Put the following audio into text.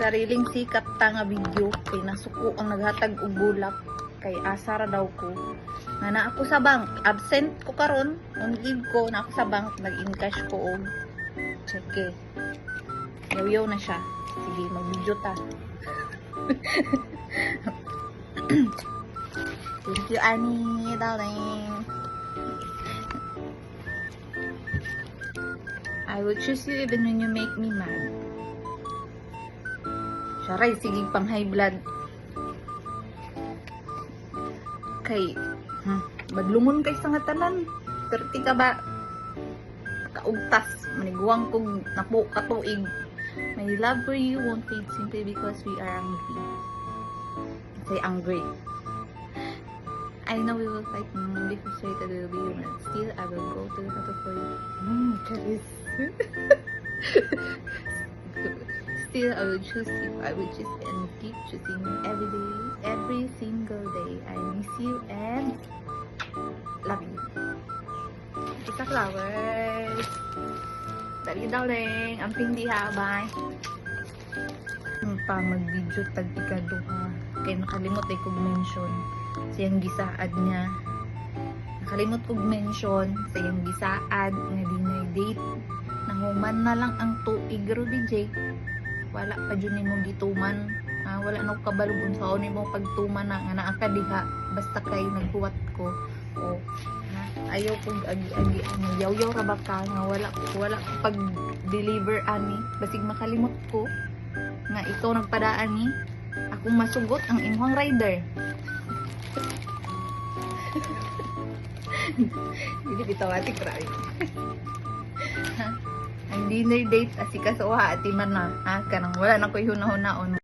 Sariling sikap ta nga video kay nasuko ang naghatag og bulak kay asara daw ko. Nga na ako sa bank, absent ko karon, on leave ko na ako sa bank, nag-encash ko og cheque. Yaw-yaw na siya. Sige, mag-video ta. Thank you, Annie, darling. I will choose you even when you make me mad. Saray, sige pang high blood. Kay, madlungon kay sa nga tanan. 30 ka ba? Kaugtas. Maniguang kong napo katuig. My love for you won't fade simply because we are angry. Say angry. I know we will fight, be frustrated, we will be human. Still, I will go to the battle for you. Charis. Still, I will choose you. I will choose and keep choosing you every day, every single day. I miss you and love you. Isa flowers. Dali daw rin. Ang pindi ha. Bye. Pa mag-video tag ikaduha. Kaya nakalimot ay kong mention sa yung gisaad niya. Nakalimot kong mention sa yung gisaad nga dinay date. Nahuman na lang ang tuig Ruby J. Wala pa dyan mo gituman. Wala na ko kabalubon sa ni mo pagtuman na nga naaka diha. Basta kay naghuwat ko. O, ayaw kong agi-agi ani. Yaw-yaw ra ba ka nga wala ko pag-deliver ani. Basig makalimot ko nga ikaw nagpadaan ni. Akong masugot ang imong rider. Hindi bitawatik rai. Ang dinner date asika sa uha ati man na. Kanang wala na ko hunahon-naon.